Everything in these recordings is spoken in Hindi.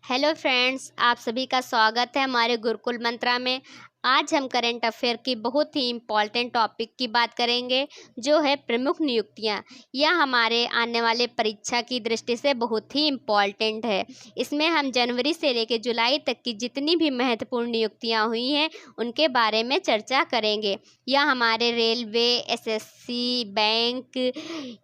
हेलो फ्रेंड्स, आप सभी का स्वागत है हमारे गुरुकुल मंत्रा में। आज हम करंट अफेयर की बहुत ही इम्पॉर्टेंट टॉपिक की बात करेंगे, जो है प्रमुख नियुक्तियां। यह हमारे आने वाले परीक्षा की दृष्टि से बहुत ही इम्पॉर्टेंट है। इसमें हम जनवरी से लेकर जुलाई तक की जितनी भी महत्वपूर्ण नियुक्तियां हुई हैं उनके बारे में चर्चा करेंगे। यह हमारे रेलवे, एसएससी, बैंक,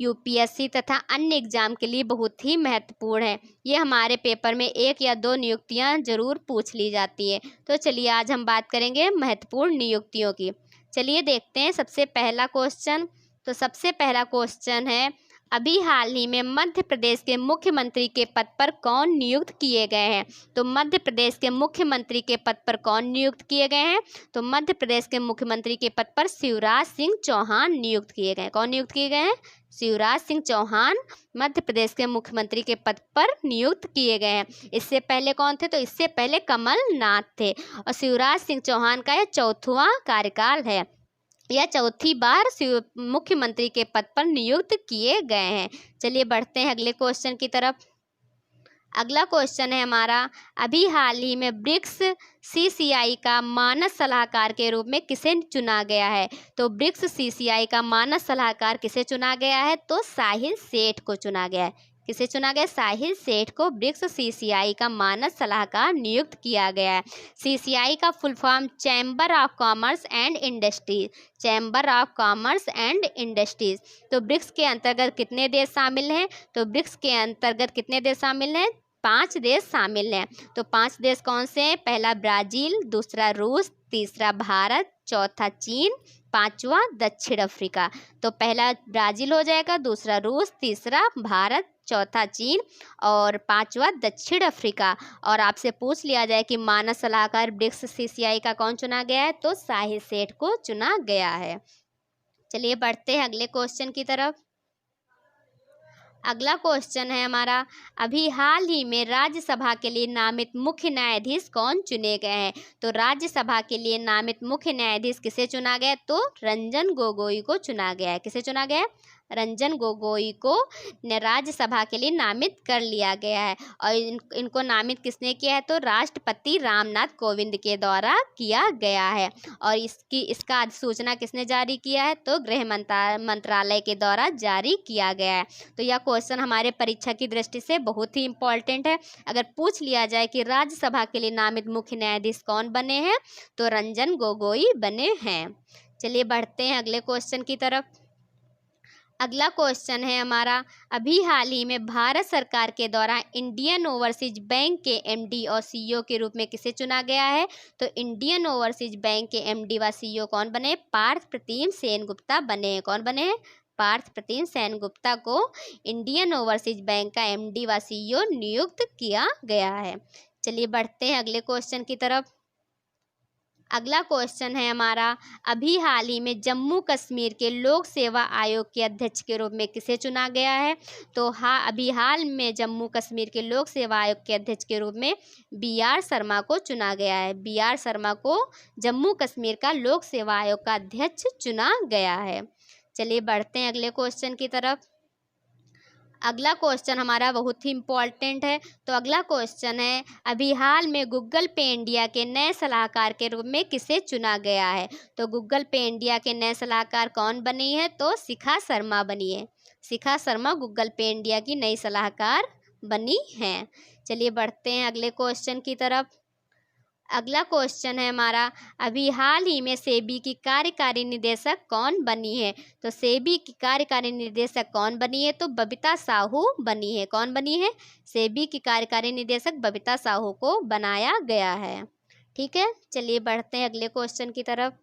यूपीएससी तथा अन्य एग्जाम के लिए बहुत ही महत्वपूर्ण है। ये हमारे पेपर में 1 या 2 नियुक्तियां जरूर पूछ ली जाती है। तो चलिए आज हम बात करेंगे महत्वपूर्ण नियुक्तियों की। चलिए देखते हैं सबसे पहला क्वेश्चन। तो सबसे पहला क्वेश्चन है, अभी हाल ही में मध्य प्रदेश के मुख्यमंत्री के पद पर कौन नियुक्त किए गए हैं? तो मध्य प्रदेश के मुख्यमंत्री के पद पर कौन नियुक्त किए गए हैं? तो मध्य प्रदेश के मुख्यमंत्री के पद पर शिवराज सिंह चौहान नियुक्त किए गए हैं। कौन नियुक्त किए गए हैं? शिवराज सिंह चौहान मध्य प्रदेश के मुख्यमंत्री के पद पर नियुक्त किए गए हैं। इससे पहले कौन थे? तो इससे पहले कमलनाथ थे। और शिवराज सिंह चौहान का यह 4वां कार्यकाल है। यह 4थी बार मुख्यमंत्री के पद पर नियुक्त किए गए हैं। चलिए बढ़ते हैं अगले क्वेश्चन की तरफ। अगला क्वेश्चन है हमारा, अभी हाल ही में ब्रिक्स सीसीआई का मानद सलाहकार के रूप में किसे चुना गया है? तो ब्रिक्स सीसीआई का मानद सलाहकार किसे चुना गया है? तो साहिल सेठ को चुना गया है। किसे चुना गया? साहिल सेठ को ब्रिक्स सीसीआई का मानद सलाहकार नियुक्त किया गया है। सीसीआई का full form chamber of commerce and industries. Chamber of commerce and industries. तो ब्रिक्स के अंतर्गत कितने देश शामिल हैं? तो ब्रिक्स के अंतर्गत कितने देश शामिल हैं? 5 देश शामिल हैं। तो 5 देश कौन से हैं? पहला ब्राज़ील, दूसरा रूस, तीसरा भारत, चौथा चीन, 5वां दक्षिण अफ्रीका। तो पहला ब्राज़ील हो जाएगा, दूसरा रूस, तीसरा भारत, चौथा चीन और 5वां दक्षिण अफ्रीका। और आपसे पूछ लिया जाए कि मानद सलाहकार ब्रिक्स सीसीआई का कौन चुना गया है? तो साहिल सेठ को चुना गया है। चलिए बढ़ते हैं अगले क्वेश्चन की तरफ। अगला क्वेश्चन है हमारा, अभी हाल ही में राज्यसभा के लिए नामित मुख्य न्यायाधीश कौन चुने गए हैं? तो राज्यसभा के लिए नामित मुख्य न्यायाधीश किसे चुना गया? तो रंजन गोगोई को चुना गया है। किसे चुना गया है? रंजन गोगोई को राज्यसभा के लिए नामित कर लिया गया है। और इनको नामित किसने किया है? तो राष्ट्रपति रामनाथ कोविंद के द्वारा किया गया है। और इसका अधिसूचना किसने जारी किया है? तो गृह मंत्रालय के द्वारा जारी किया गया है। तो यह क्वेश्चन हमारे परीक्षा की दृष्टि से बहुत ही इम्पोर्टेंट है। अगर पूछ लिया जाए कि राज्यसभा के लिए नामित मुख्य न्यायाधीश कौन बने हैं, तो रंजन गोगोई बने हैं। चलिए बढ़ते हैं अगले क्वेश्चन की तरफ। अगला क्वेश्चन है हमारा, अभी हाल ही में भारत सरकार के द्वारा इंडियन ओवरसीज बैंक के एमडी और सीईओ के रूप में किसे चुना गया है? तो इंडियन ओवरसीज बैंक के एमडी व सीईओ कौन बने? पार्थ प्रतीम सेनगुप्ता बने हैं। कौन बने हैं? पार्थ प्रतीम सेनगुप्ता को इंडियन ओवरसीज बैंक का एमडी व सीईओ नियुक्त किया गया है। चलिए बढ़ते हैं अगले क्वेश्चन की तरफ। अगला क्वेश्चन है हमारा, अभी हाल ही में जम्मू कश्मीर के लोक सेवा आयोग के अध्यक्ष के रूप में किसे चुना गया है? तो अभी हाल में जम्मू कश्मीर के लोक सेवा आयोग के अध्यक्ष के रूप में BR शर्मा को चुना गया है। BR शर्मा को जम्मू कश्मीर का लोक सेवा आयोग का अध्यक्ष चुना गया है। चलिए बढ़ते हैं अगले क्वेश्चन की तरफ। अगला क्वेश्चन हमारा बहुत ही इम्पॉर्टेंट है। तो अगला क्वेश्चन है, अभी हाल में गूगल पे इंडिया के नए सलाहकार के रूप में किसे चुना गया है? तो गूगल पे इंडिया के नए सलाहकार कौन बनी है? तो शिखा शर्मा बनी है। शिखा शर्मा गूगल पे इंडिया की नई सलाहकार बनी हैं। चलिए बढ़ते हैं अगले क्वेश्चन की तरफ। अगला क्वेश्चन है हमारा, अभी हाल ही में सेबी की कार्यकारी निदेशक कौन बनी है? तो सेबी की कार्यकारी निदेशक कौन बनी है? तो बबीता साहू बनी है। कौन बनी है? सेबी की कार्यकारी निदेशक बबीता साहू को बनाया गया है। ठीक है, चलिए बढ़ते हैं अगले क्वेश्चन की तरफ।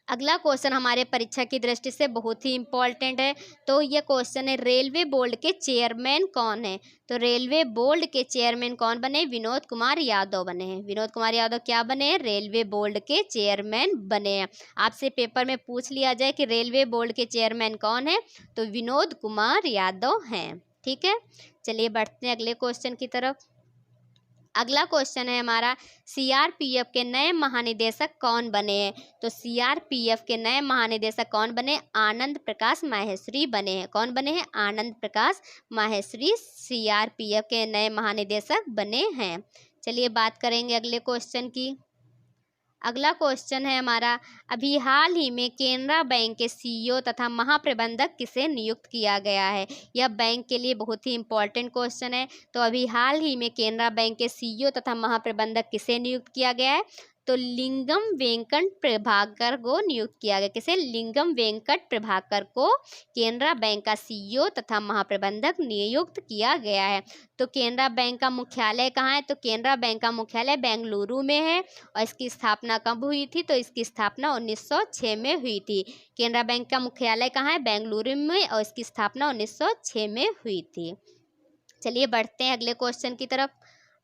अगला क्वेश्चन हमारे परीक्षा की दृष्टि से बहुत ही इम्पोर्टेंट है। तो ये क्वेश्चन है, रेलवे बोर्ड के चेयरमैन कौन है? तो रेलवे बोर्ड के चेयरमैन कौन बने? विनोद कुमार यादव बने हैं। विनोद कुमार यादव क्या बने हैं? रेलवे बोर्ड के चेयरमैन बने हैं। आपसे पेपर में पूछ लिया जाए कि रेलवे बोर्ड के चेयरमैन कौन है, तो विनोद कुमार यादव हैं। ठीक है, चलिए बढ़ते हैं अगले क्वेश्चन की तरफ। अगला क्वेश्चन है हमारा, सीआरपीएफ के नए महानिदेशक कौन बने हैं? तो सीआरपीएफ के नए महानिदेशक कौन बने? आनंद प्रकाश माहेश्वरी बने हैं। कौन बने हैं? आनंद प्रकाश माहेश्वरी सीआरपीएफ के नए महानिदेशक बने हैं। चलिए बात करेंगे अगले क्वेश्चन की। अगला क्वेश्चन है हमारा, अभी हाल ही में केनरा बैंक के सीईओ तथा महाप्रबंधक किसे नियुक्त किया गया है? यह बैंक के लिए बहुत ही इंपॉर्टेंट क्वेश्चन है। तो अभी हाल ही में केनरा बैंक के सीईओ तथा महाप्रबंधक किसे नियुक्त किया गया है? तो लिंगम वेंकट प्रभाकर को नियुक्त किया गया। किसे? लिंगम वेंकट प्रभाकर को केनरा बैंक का सीईओ तथा महाप्रबंधक नियुक्त किया गया है। तो केनरा बैंक का मुख्यालय कहाँ है? तो केनरा बैंक का मुख्यालय बेंगलुरु में है। और इसकी स्थापना कब हुई थी? तो इसकी स्थापना 1906 में हुई थी। केनरा बैंक का मुख्यालय कहाँ है? बेंगलुरु में, और इसकी स्थापना 1906 में हुई थी। चलिए बढ़ते हैं अगले क्वेश्चन की तरफ।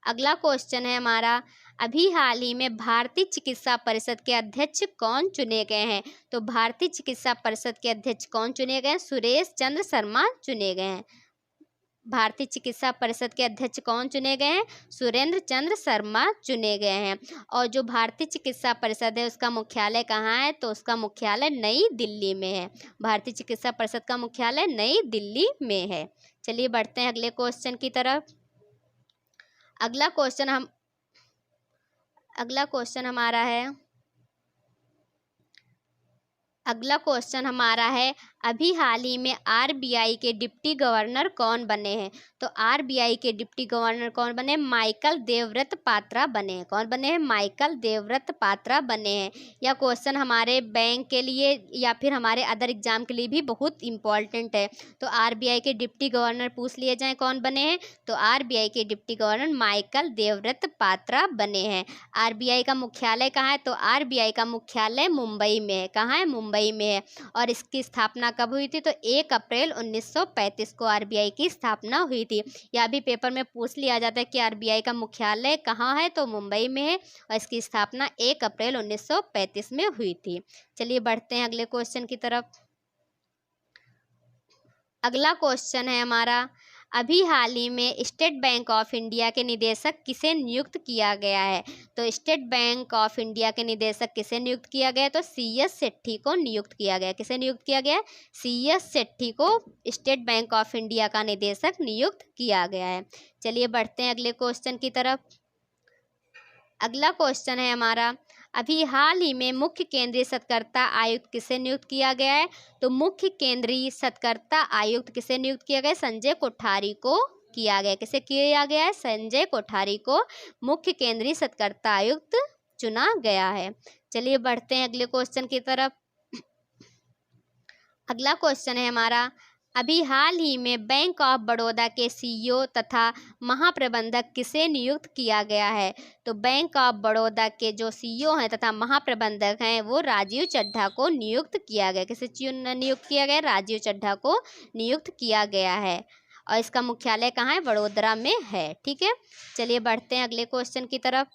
अगला क्वेश्चन है हमारा, अभी हाल ही में भारतीय चिकित्सा परिषद के अध्यक्ष कौन चुने गए हैं? तो भारतीय चिकित्सा परिषद के अध्यक्ष कौन चुने गए हैं? सुरेश चंद्र शर्मा चुने गए हैं। भारतीय चिकित्सा परिषद के अध्यक्ष कौन चुने गए हैं? सुरेंद्र चंद्र शर्मा चुने गए हैं। और जो भारतीय चिकित्सा परिषद है उसका मुख्यालय कहाँ है? तो उसका मुख्यालय नई दिल्ली में है। भारतीय चिकित्सा परिषद का मुख्यालय नई दिल्ली में है। चलिए बढ़ते हैं अगले क्वेश्चन की तरफ। अगला क्वेश्चन हमारा है, अभी हाल ही में आरबीआई के डिप्टी गवर्नर कौन बने हैं? तो आरबीआई के डिप्टी गवर्नर कौन बने? माइकल देवव्रत पात्रा बने हैं। कौन बने हैं? माइकल देवव्रत पात्रा बने हैं। यह क्वेश्चन हमारे बैंक के लिए या फिर हमारे अदर एग्जाम के लिए भी बहुत इंपॉर्टेंट है। तो आरबीआई के डिप्टी गवर्नर पूछ लिए जाएं कौन बने हैं? तो आरबीआई के deputy governor Michael Devvrat Patra बने हैं। आरबीआई का मुख्यालय कहाँ है? तो आरबीआई का मुख्यालय मुंबई में है। कहाँ है? मुंबई में है। और इसकी स्थापना कब हुई थी? तो 1 अप्रैल 1935 को आरबीआई की स्थापना हुई थी। यह भी पेपर में पूछ लिया जाता है कि आरबीआई का मुख्यालय कहाँ है? तो मुंबई में है। और इसकी स्थापना 1 अप्रैल 1935 में हुई थी। चलिए बढ़ते हैं अगले क्वेश्चन की तरफ। अगला क्वेश्चन है हमारा, अभी हाल ही में स्टेट बैंक ऑफ इंडिया के निदेशक किसे नियुक्त किया गया है? तो स्टेट बैंक ऑफ इंडिया के निदेशक किसे नियुक्त किया गया है? तो सीएस सेठी को नियुक्त किया गया। किसे नियुक्त किया गया है? सीएस सेठी को स्टेट बैंक ऑफ इंडिया का निदेशक नियुक्त किया गया है। चलिए बढ़ते हैं अगले क्वेश्चन की तरफ। अगला क्वेश्चन है हमारा, अभी हाल ही में मुख्य केंद्रीय सत्कर्ता आयुक्त किसे नियुक्त किया गया है? तो मुख्य केंद्रीय सत्कर्ता आयुक्त किसे नियुक्त किया गया? संजय कोठारी को किया गया। किसे किया गया है? संजय कोठारी को मुख्य केंद्रीय सत्कर्ता आयुक्त चुना गया है। चलिए बढ़ते हैं अगले क्वेश्चन की तरफ। अगला क्वेश्चन है हमारा, अभी हाल ही में बैंक ऑफ बड़ौदा के सीईओ तथा महाप्रबंधक किसे नियुक्त किया गया है? तो बैंक ऑफ बड़ौदा के जो सीईओ हैं तथा महाप्रबंधक हैं वो राजीव चड्ढा को नियुक्त किया गया। किसे नियुक्त किया गया? राजीव चड्ढा को नियुक्त किया गया है। और इसका मुख्यालय कहाँ है? वडोदरा में है। ठीक है, चलिए बढ़ते हैं अगले क्वेश्चन की तरफ।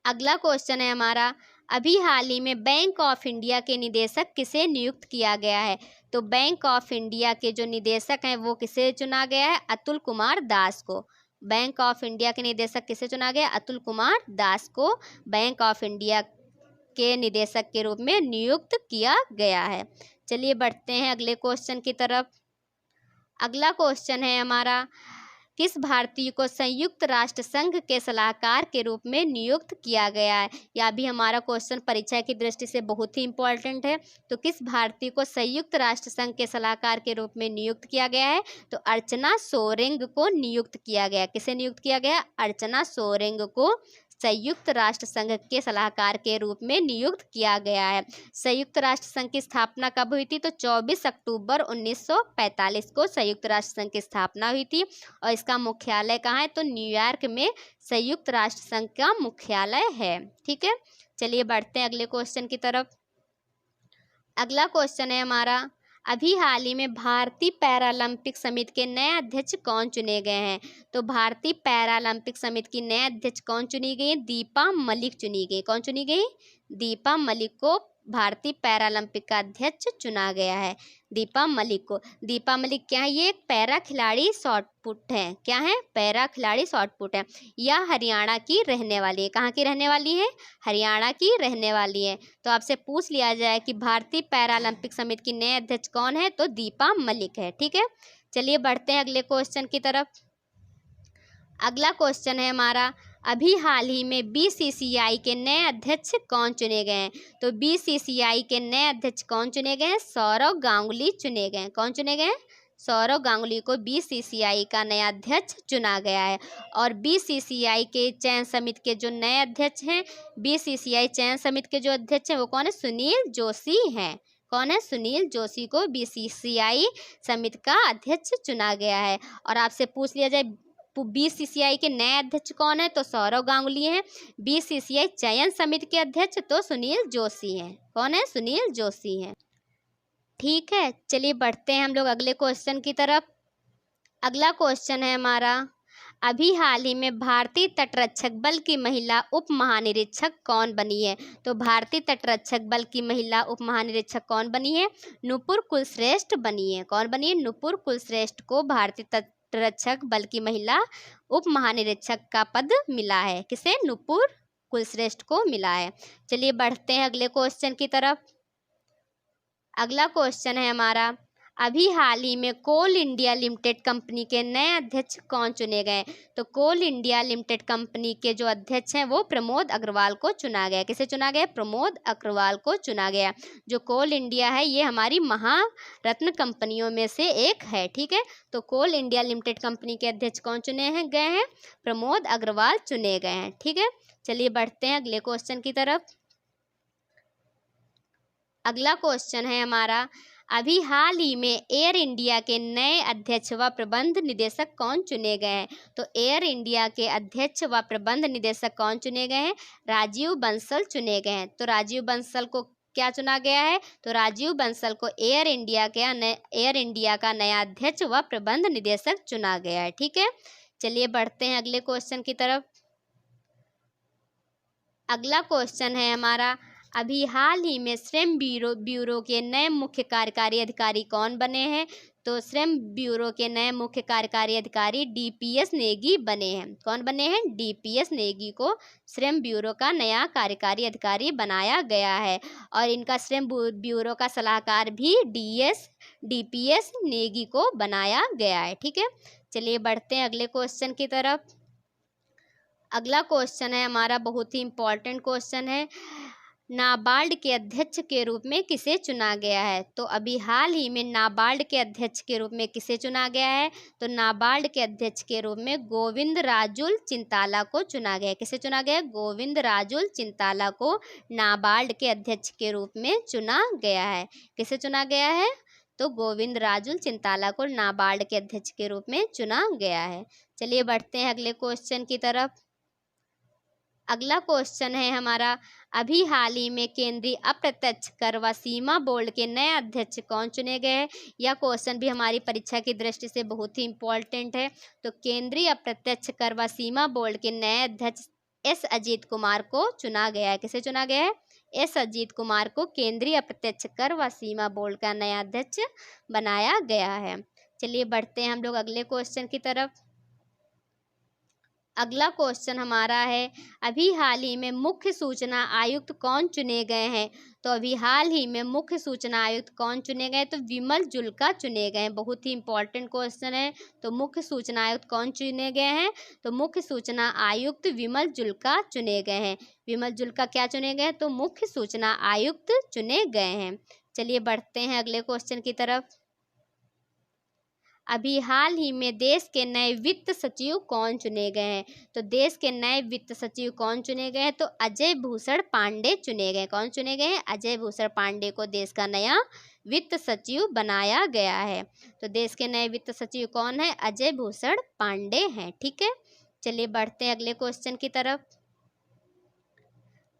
अगला क्वेश्चन है हमारा, अभी हाल ही में बैंक ऑफ इंडिया के निदेशक किसे नियुक्त किया गया है? तो बैंक ऑफ इंडिया के जो निदेशक हैं वो किसे चुना गया है? अतुल कुमार दास को। बैंक ऑफ इंडिया के निदेशक किसे चुना गया? अतुल कुमार दास को बैंक ऑफ इंडिया के निदेशक के रूप में नियुक्त किया गया है। चलिए बढ़ते हैं अगले क्वेश्चन की तरफ। अगला क्वेश्चन है हमारा, किस भारतीय को संयुक्त राष्ट्र संघ के सलाहकार के रूप में नियुक्त किया गया है? यह भी हमारा क्वेश्चन परीक्षा की दृष्टि से बहुत ही इंपॉर्टेंट है। तो किस भारतीय को संयुक्त राष्ट्र संघ के सलाहकार के रूप में नियुक्त किया गया है? तो अर्चना सोरेंग को नियुक्त किया गया। किसे नियुक्त किया गया? अर्चना सोरेंग को संयुक्त राष्ट्र संघ के सलाहकार के रूप में नियुक्त किया गया है। संयुक्त राष्ट्र संघ की स्थापना कब हुई थी? तो 24 अक्टूबर 1945 को संयुक्त राष्ट्र संघ की स्थापना हुई थी। और इसका मुख्यालय कहाँ है? तो न्यूयॉर्क में संयुक्त राष्ट्र संघ का मुख्यालय है। ठीक है, चलिए बढ़ते हैं अगले क्वेश्चन की तरफ। अगला क्वेश्चन है हमारा, अभी हाल ही में भारतीय पैरालंपिक समिति के नए अध्यक्ष कौन चुने गए हैं? तो भारतीय पैरालंपिक समिति की नए अध्यक्ष कौन चुनी गई? दीपा मलिक चुनी गई। कौन चुनी गई? दीपा मलिक को भारतीय पैरालंपिक का अध्यक्ष चुना गया है? दीपा मलिक को। दीपा मलिक क्या है? ये एक पैरा खिलाड़ी शॉट पुट है। क्या है? पैरा खिलाड़ी शॉट पुट है। यह हरियाणा की रहने वाली है। कहाँ की रहने वाली है? हरियाणा की रहने वाली है। तो आपसे पूछ लिया जाए कि भारतीय पैरालंपिक समिति की नए अध्यक्ष कौन है, तो दीपा मलिक है। ठीक है, चलिए बढ़ते हैं अगले क्वेश्चन की तरफ। अगला क्वेश्चन है हमारा, अभी हाल ही में बीसीसीआई के नए अध्यक्ष कौन चुने गए हैं? तो बीसीसीआई के नए अध्यक्ष कौन चुने गए हैं? सौरव गांगुली चुने गए हैं। कौन चुने गए हैं? सौरव गांगुली को बीसीसीआई का नया अध्यक्ष चुना गया है। और बीसीसीआई के चयन समिति के जो नए अध्यक्ष हैं, बीसीसीआई चयन समिति के जो अध्यक्ष हैं वो कौन है? सुनील जोशी हैं। कौन है? सुनील जोशी को बीसीसीआई समिति का अध्यक्ष चुना गया है। और आपसे पूछ लिया जाए बीसीसीआई के नए अध्यक्ष कौन है, तो सौरव गांगुली हैं। बीसीसीआई चयन समिति के अध्यक्ष तो सुनील जोशी हैं। कौन है? सुनील जोशी हैं। ठीक है, चलिए बढ़ते हैं हम लोग अगले क्वेश्चन की तरफ। अगला क्वेश्चन है हमारा, अभी हाल ही में भारतीय तटरक्षक बल की महिला उप महानिरीक्षक कौन बनी है? तो भारतीय तटरक्षक बल की महिला उप महानिरीक्षक कौन बनी है? नुपुर कुलश्रेष्ठ बनी है। कौन बनी है? नुपुर कुलश्रेष्ठ को भारतीय तटरक्षक बल की महिला उप महानिरीक्षक का पद मिला है। किसे? नुपुर कुलश्रेष्ठ को मिला है। चलिए बढ़ते हैं अगले क्वेश्चन की तरफ। अगला क्वेश्चन है हमारा, अभी हाल ही में कोल इंडिया लिमिटेड कंपनी के नए अध्यक्ष कौन चुने गए? तो कोल इंडिया लिमिटेड कंपनी के जो अध्यक्ष हैं वो प्रमोद अग्रवाल को चुना गया। किसे चुना गया? प्रमोद अग्रवाल को चुना गया। जो कोल इंडिया है ये हमारी महारत्न कंपनियों में से एक है। ठीक है, तो कोल इंडिया लिमिटेड कंपनी के अध्यक्ष कौन चुने गए हैं? प्रमोद अग्रवाल चुने गए हैं। ठीक है, चलिए बढ़ते हैं अगले क्वेश्चन की तरफ। अगला क्वेश्चन है हमारा, अभी हाल ही में एयर इंडिया के नए अध्यक्ष व प्रबंध निदेशक कौन चुने गए हैं? तो एयर इंडिया के अध्यक्ष व प्रबंध निदेशक कौन चुने गए हैं? राजीव बंसल चुने गए हैं। तो राजीव बंसल को क्या चुना गया है? तो राजीव बंसल को एयर इंडिया का नया अध्यक्ष व प्रबंध निदेशक चुना गया है। ठीक है, चलिए बढ़ते हैं अगले क्वेश्चन की तरफ। अगला क्वेश्चन है हमारा, अभी हाल ही में श्रम ब्यूरो के नए मुख्य कार्यकारी अधिकारी कौन बने हैं? तो श्रम ब्यूरो के नए मुख्य कार्यकारी अधिकारी डीपीएस नेगी बने हैं। कौन बने हैं? डीपीएस नेगी को श्रम ब्यूरो का नया कार्यकारी अधिकारी बनाया गया है। और इनका श्रम ब्यूरो का सलाहकार भी डीपीएस नेगी को बनाया गया है। ठीक है, चलिए बढ़ते हैं अगले क्वेश्चन की तरफ। अगला क्वेश्चन है हमारा, बहुत ही इम्पोर्टेंट क्वेश्चन है, नाबार्ड के अध्यक्ष के रूप में किसे चुना गया है? तो अभी हाल ही में नाबार्ड के अध्यक्ष के रूप में किसे चुना गया है? तो नाबार्ड के अध्यक्ष के रूप में गोविंद राजुल चिंताला को चुना गया है। किसे चुना गया है? गोविंद राजुल चिंताला को नाबार्ड के अध्यक्ष के रूप में चुना गया है। किसे चुना गया है? तो गोविंद राजुल चिंताला को नाबार्ड के अध्यक्ष के रूप में चुना गया है। चलिए बढ़ते हैं अगले क्वेश्चन की तरफ। अगला क्वेश्चन है हमारा, अभी हाल ही में केंद्रीय अप्रत्यक्ष कर व सीमा बोर्ड के नए अध्यक्ष कौन चुने गए हैं? यह क्वेश्चन भी हमारी परीक्षा की दृष्टि से बहुत ही इम्पोर्टेंट है। तो केंद्रीय अप्रत्यक्ष कर व सीमा बोर्ड के नए अध्यक्ष एस अजीत कुमार को चुना गया है। किसे चुना गया है? एस अजीत कुमार को केंद्रीय अप्रत्यक्ष कर व सीमा बोर्ड का नया अध्यक्ष बनाया गया है। चलिए बढ़ते हैं हम लोग अगले क्वेश्चन की तरफ। अगला क्वेश्चन हमारा है, अभी हाल ही में मुख्य सूचना आयुक्त कौन चुने गए हैं? तो अभी हाल ही में मुख्य सूचना आयुक्त कौन चुने गए? तो विमल जुल्का चुने गए हैं। बहुत ही इंपॉर्टेंट क्वेश्चन है। तो मुख्य सूचना आयुक्त कौन चुने गए हैं? तो मुख्य सूचना आयुक्त विमल जुल्का चुने गए हैं। विमल जुल्का क्या चुने गए? तो मुख्य सूचना आयुक्त चुने गए हैं। चलिए बढ़ते हैं अगले क्वेश्चन की तरफ। अभी हाल ही में देश के नए वित्त सचिव कौन चुने गए हैं? तो देश के नए वित्त सचिव कौन चुने गए हैं? तो अजय भूषण पांडे चुने गए। कौन चुने गए हैं? अजय भूषण पांडे को देश का नया वित्त सचिव बनाया गया है। तो देश के नए वित्त सचिव कौन है? अजय भूषण पांडे हैं। ठीक है, चलिए बढ़ते हैं अगले क्वेश्चन की तरफ।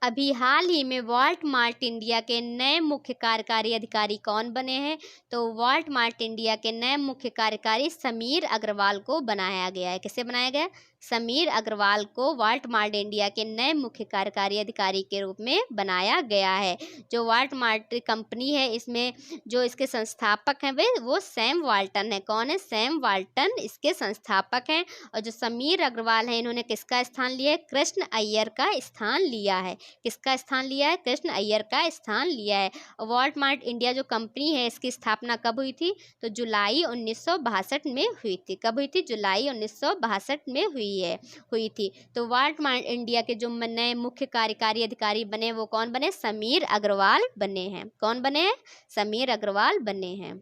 अभी हाल ही में वॉलमार्ट इंडिया के नए मुख्य कार्यकारी अधिकारी कौन बने हैं? तो वॉलमार्ट इंडिया के नए मुख्य कार्यकारी समीर अग्रवाल को बनाया गया है। किसे बनाया गया? समीर अग्रवाल को वाल्मार्ट इंडिया के नए मुख्य कार्यकारी अधिकारी के रूप में बनाया गया है। जो वाल्मार्ट कंपनी है, इसमें जो इसके संस्थापक हैं वो सैम वाल्टन है। कौन है? सैम वाल्टन इसके संस्थापक हैं। और जो समीर अग्रवाल हैं, इन्होंने किसका स्थान लिया है? कृष्ण अय्यर का स्थान लिया है। किसका स्थान लिया है? कृष्ण अय्यर का स्थान लिया है। वाल्मार्ट इंडिया जो कंपनी है, इसकी स्थापना कब हुई थी? तो जुलाई 1962 में हुई थी। कब हुई थी? जुलाई 1962 में हुई थी। तो वाल्मार्ट इंडिया के जो नए मुख्य कार्यकारी अधिकारी बने वो कौन बने? समीर अग्रवाल बने हैं। कौन बने हैं? समीर अग्रवाल बने हैं।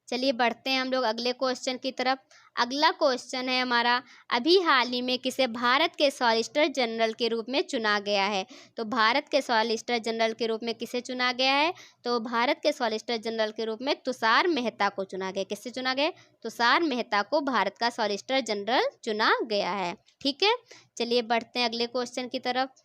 चलिए बढ़ते हैं हम लोग अगले क्वेश्चन की तरफ। अगला क्वेश्चन है हमारा, अभी हाल ही में किसे भारत के सॉलिसिटर जनरल के रूप में चुना गया है? तो भारत के सॉलिसिटर जनरल के रूप में किसे चुना गया है? तो भारत के सॉलिसिटर जनरल के रूप में तुषार मेहता को चुना गया। किससे चुना गया? तुषार मेहता को भारत का सॉलिसिटर जनरल चुना गया है। ठीक है, चलिए बढ़ते हैं अगले क्वेश्चन की तरफ।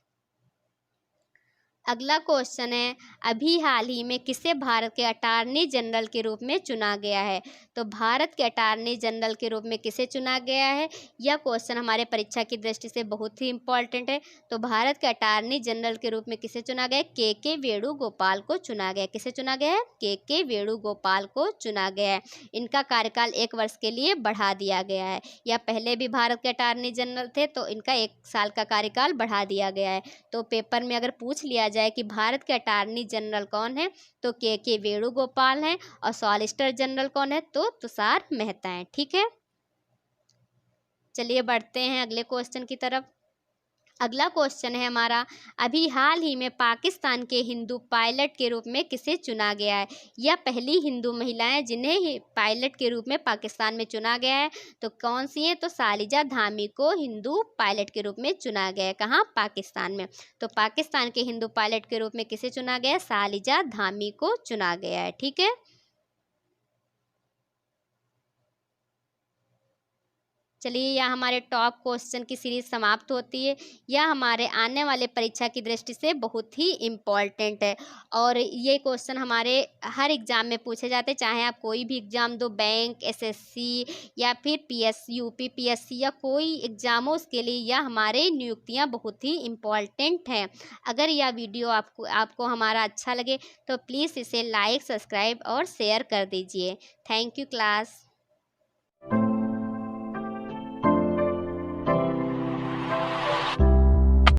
अगला क्वेश्चन है, अभी हाल ही में किसे भारत के अटॉर्नी जनरल के रूप में चुना गया है? तो भारत के अटॉर्नी जनरल के रूप में किसे चुना गया है? यह क्वेश्चन हमारे परीक्षा की दृष्टि से बहुत ही इंपॉर्टेंट है। तो भारत के अटॉर्नी जनरल के रूप में किसे चुना गया? के वेणुगोपाल को चुना गया। किसे चुना गया है? के वेणुगोपाल को चुना गया है। इनका कार्यकाल 1 वर्ष के लिए बढ़ा दिया गया है। या पहले भी भारत के अटॉर्नी जनरल थे, तो इनका 1 साल का कार्यकाल बढ़ा दिया गया है। तो पेपर में अगर पूछ लिया जाए कि भारत के अटॉर्नी जनरल कौन है, तो के वेणुगोपाल हैं। और सॉलिसिटर जनरल कौन है? तो तुषार मेहता हैं। ठीक है, चलिए बढ़ते हैं अगले क्वेश्चन की तरफ। अगला क्वेश्चन है हमारा, अभी हाल ही में पाकिस्तान के हिंदू पायलट के रूप में किसे चुना गया है? यह पहली हिंदू महिलाएं जिन्हें पायलट के रूप में पाकिस्तान में चुना गया है। तो कौन सी है? तो सालिजा धामी को हिंदू पायलट के रूप में चुना गया है। कहाँ? पाकिस्तान में। तो पाकिस्तान के हिंदू पायलट के रूप में किसे चुना गया है? सालिजा धामी को चुना गया है। ठीक है, चलिए यह हमारे टॉप क्वेश्चन की सीरीज समाप्त होती है। यह हमारे आने वाले परीक्षा की दृष्टि से बहुत ही इम्पॉर्टेंट है। और ये क्वेश्चन हमारे हर एग्ज़ाम में पूछे जाते हैं, चाहे आप कोई भी एग्ज़ाम दो, बैंक, एसएससी या फिर यूपी पीएससी या कोई एग्ज़ाम हो, उसके लिए यह हमारे नियुक्तियाँ बहुत ही इम्पॉर्टेंट हैं। अगर यह वीडियो आपको हमारा अच्छा लगे तो प्लीज़ इसे लाइक, सब्सक्राइब और शेयर कर दीजिए। Thank you class.